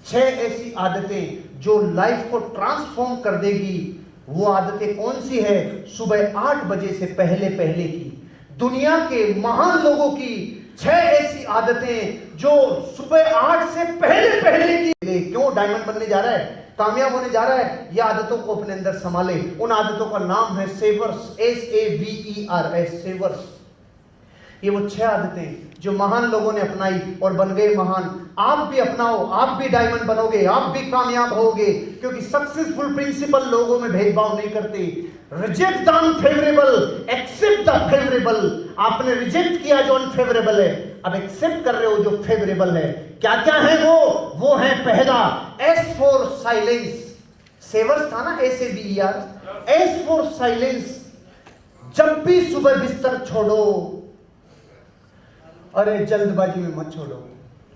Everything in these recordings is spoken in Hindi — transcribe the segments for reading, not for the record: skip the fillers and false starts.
6 ऐसी आदतें जो लाइफ को ट्रांसफॉर्म कर देगी। वो आदतें कौन सी है? सुबह 8 बजे से पहले पहले की दुनिया के महान लोगों की 6 ऐसी आदतें जो सुबह 8 से पहले पहले की। क्यों डायमंड बनने जा रहा है, कामयाब होने जा रहा है? ये आदतों को अपने अंदर संभाले। उन आदतों का नाम है सेवर्स, SAVERS, सेवर्स। ये वो 6 आदतें जो महान लोगों ने अपनाई और बन गए महान। आप भी अपनाओ, आप भी डायमंड बनोगे, आप भी कामयाब होगे, क्योंकि सक्सेसफुल प्रिंसिपल लोगों में भेदभाव नहीं करते। Reject the unfavourable, accept the favourable. आपने रिजेक्ट किया जो अनफेवरेबल है, अब एक्सेप्ट कर रहे हो जो फेवरेबल है। क्या क्या है वो है पहला S फॉर साइलेंस। सेवर्स था ना, SAVER, S फॉर साइलेंस। जब भी सुबह बिस्तर छोड़ो, अरे जल्दबाजी में मत छोड़ो,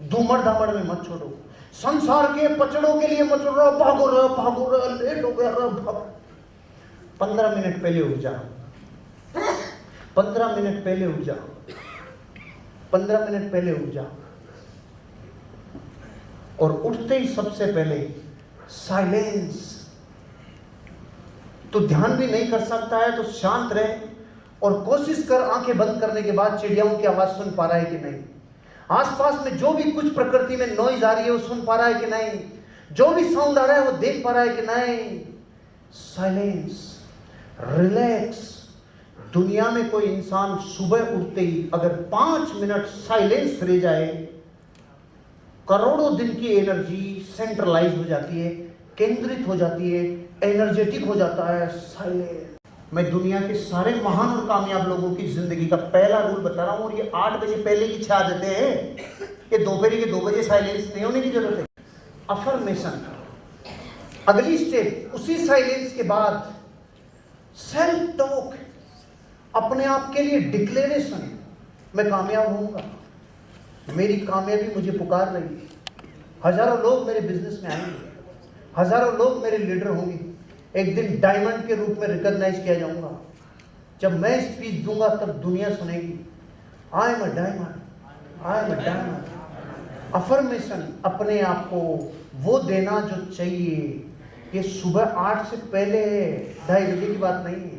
धूमड़ धामड़ में मत छोड़ो, संसार के पचड़ों के लिए मत छोड़ो, भागो लेट हो गया, 15 मिनट पहले उठ जाओ, 15 मिनट पहले उठ जाओ, 15 मिनट पहले उठ जाओ। और उठते ही सबसे पहले साइलेंस। तो ध्यान भी नहीं कर सकता है तो शांत रहे और कोशिश कर आंखें बंद करने के बाद चिड़ियाओं की आवाज सुन पा रहा है कि नहीं, आसपास में जो भी कुछ प्रकृति में नॉइज आ रही है वो सुन पा रहा है कि नहीं, जो भी साउंड आ रहा है वो देख पा रहा है कि नहीं। Silence, relax. दुनिया में कोई इंसान सुबह उठते ही अगर 5 मिनट साइलेंस रह जाए, करोड़ों दिन की एनर्जी सेंट्रलाइज हो जाती है, केंद्रित हो जाती है, एनर्जेटिक हो जाता है। साइलेंस। मैं दुनिया के सारे महान और कामयाब लोगों की जिंदगी का पहला रूल बता रहा हूं, और ये 8 बजे पहले की 6 आदतें हैं। ये दोपहर के 2 बजे साइलेंस नहीं होने की जरूरत है। अफर्मेशन, अगली स्टेप। उसी साइलेंस के बाद सेल्फ टॉक, अपने आप के लिए डिक्लेरेशन। मैं कामयाब होऊंगा, मेरी कामयाबी मुझे पुकार रही है, हजारों लोग मेरे बिजनेस में आएंगे, हजारों लोग मेरे लीडर होंगे, एक दिन डायमंड के रूप में रिकॉग्नाइज किया जाऊंगा। जब मैं स्पीच दूंगा तब दुनिया सुनेगी, I am a diamond, I am a diamond. Affirmation, अपने आप को वो देना जो चाहिए। ये सुबह 8 से पहले है, 2:30 बजे की बात नहीं है।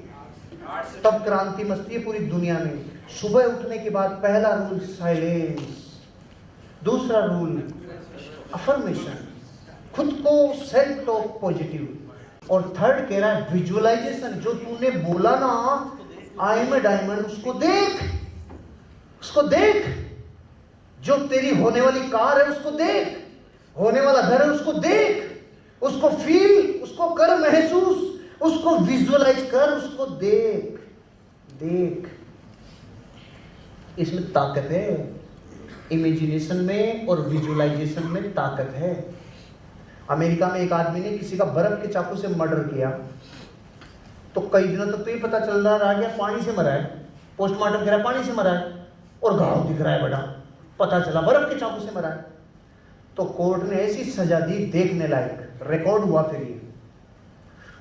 तब क्रांति मस्ती है पूरी दुनिया में। सुबह उठने के बाद पहला रूल साइलेंस, दूसरा रूल अफर्मेशन, खुद को सेल्फ टॉक पॉजिटिव, और थर्ड कह रहा है विजुअलाइजेशन। जो तूने बोला ना आई एम अ डायमंड, उसको देख, उसको देख। जो तेरी होने वाली कार है उसको देख, होने वाला घर है उसको देख, उसको फील, उसको कर महसूस, उसको विजुअलाइज कर, उसको देख देख। इसमें ताकत है, इमेजिनेशन में और विजुअलाइजेशन में ताकत है। अमेरिका में एक आदमी ने किसी का बर्फ के चाकू से मर्डर किया, तो कई दिनों तक तो ये पता चल रहा गया पानी से मरा है, पोस्टमार्टम कह रहा है पानी से मरा है, और घाव दिख रहा है बड़ा, पता चला बर्फ के चाकू से मरा है। तो कोर्ट ने ऐसी सजा दी देखने लायक, रिकॉर्ड हुआ। फिर ये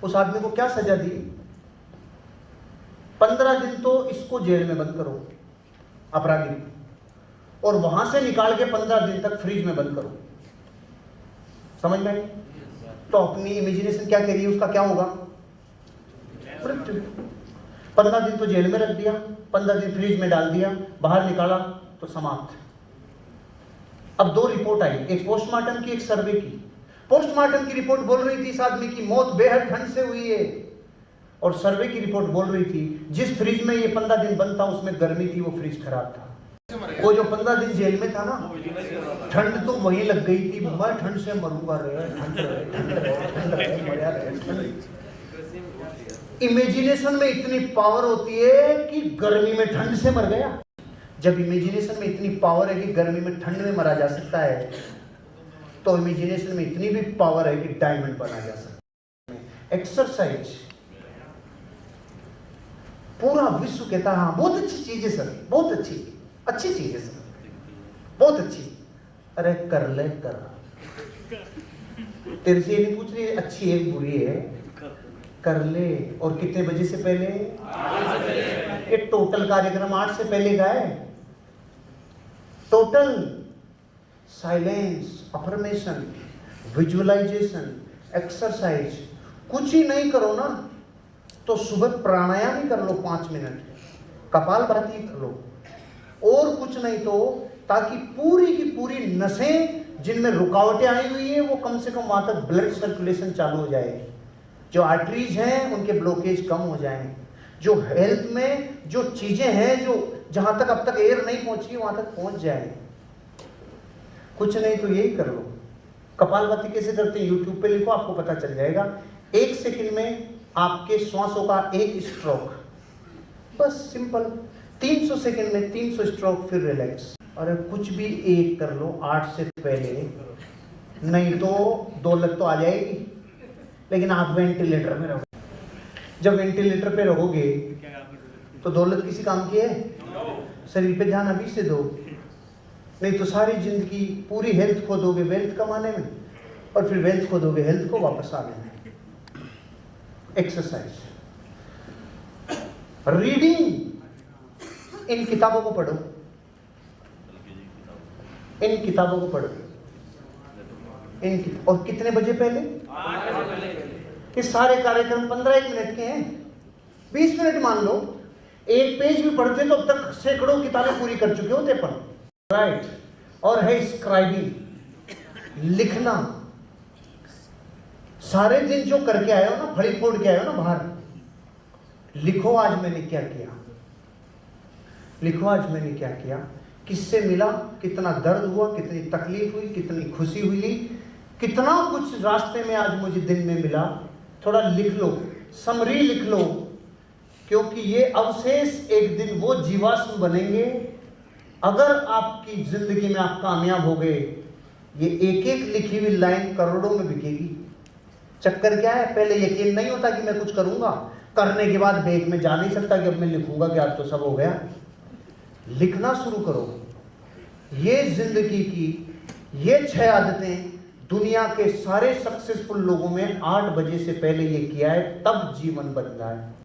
उस आदमी को क्या सजा दी? 15 दिन तो इसको जेल में बंद करो, अपराधी, और वहां से निकाल के 15 दिन तक फ्रिज में बंद करो। समझ में आई? तो अपनी इमेजिनेशन क्या कह रही है, उसका क्या होगा? मृत्यु। 15 दिन तो जेल में रख दिया, 15 दिन फ्रिज में डाल दिया, बाहर निकाला तो समाप्त। अब 2 रिपोर्ट आई, एक पोस्टमार्टम की, एक सर्वे की। पोस्टमार्टम की रिपोर्ट बोल रही थी इस आदमी की मौत बेहद ठंड से हुई है, और सर्वे की रिपोर्ट बोल रही थी जिस फ्रिज में ये 15 दिन बंद था उसमें गर्मी थी, वो फ्रिज खराब था। वो जो 15 दिन जेल में था ना, ठंड तो वहीं लग गई थी, मैं ठंड से मरूंगा रे, इमेजिनेशन में इतनी पावर होती है कि गर्मी में ठंड से मर गया। जब इमेजिनेशन में इतनी पावर है कि गर्मी में ठंड में मरा जा सकता है, तो इमेजिनेशन में इतनी भी पावर है कि डायमंड बना जा सकता है। एक्सरसाइज, पूरा विश्व कहता है हाँ बहुत अच्छी चीज है सर, बहुत अच्छी चीज है सर, बहुत अच्छी। अरे कर ले, कर, तेरे से ये नहीं पूछ रही अच्छी है बुरी है, कर ले। और कितने बजे से पहले? ये टोटल कार्यक्रम 8 से पहले का है। Total silence, affirmation, visualisation, exercise, कुछ ही नहीं करो ना तो सुबह प्राणायाम ही कर लो 5 मिनट, कपालभाति कर लो, और कुछ नहीं तो, ताकि पूरी की पूरी नसें जिनमें रुकावटें आई हुई है वो कम से कम वहां तक ब्लड सर्कुलेशन चालू हो जाए, जो आर्टरीज हैं उनके ब्लॉकेज कम हो जाएं, जो हेल्थ में जो चीजें हैं जो जहां तक अब तक एयर नहीं पहुंची वहां तक पहुंच जाए। कुछ नहीं तो यही कर लो। कपालभाति कैसे करते हैं यूट्यूब पे लिखो, आपको पता चल जाएगा। 1 सेकंड में आपके श्वासों का 1 स्ट्रोक, बस सिंपल। 300 सेकंड में 300 स्ट्रोक, फिर रिलैक्स। और कुछ भी एक कर लो 8 से पहले, नहीं तो दौलत तो आ जाएगी, लेकिन आप वेंटिलेटर में रहो। जब वेंटिलेटर पे रहोगे तो दौलत किसी काम की है? शरीर पे ध्यान अभी से दो, नहीं तो सारी जिंदगी पूरी हेल्थ खो दोगे वेल्थ कमाने में, और फिर वेल्थ खो दोगे हेल्थ को वापस आने में। एक्सरसाइज, रीडिंग, इन किताबों को पढ़ो, इन किताबों को पढ़ो, और कितने बजे पहले? ये सारे कार्यक्रम 15-1 मिनट के हैं, 20 मिनट मान लो। एक पेज भी पढ़ते तो अब तक सैकड़ों किताबें पूरी कर चुके होते अपन। राइट, और है स्क्राइबिंग, लिखना। सारे दिन जो करके आए हो ना, फड़ी फोड़ के आए हो ना बाहर, लिखो आज मैंने क्या किया, लिखो आज मैंने क्या किया, किससे मिला, कितना दर्द हुआ, कितनी तकलीफ हुई, कितनी खुशी हुई, कितना कुछ रास्ते में आज मुझे दिन में मिला। थोड़ा लिख लो, समरी लिख लो, क्योंकि ये अवशेष एक दिन वो जीवाश्म बनेंगे। अगर आपकी जिंदगी में आप कामयाब हो गए, ये एक एक लिखी हुई लाइन करोड़ों में बिकेगी। चक्कर क्या है, पहले यकीन नहीं होता कि मैं कुछ करूंगा, करने के बाद बेग में जा नहीं सकता कि अब मैं लिखूंगा कि आज तो सब हो गया। लिखना शुरू करो। ये जिंदगी की ये 6 आदतें दुनिया के सारे सक्सेसफुल लोगों में 8 बजे से पहले ये किया है, तब जीवन बदला है।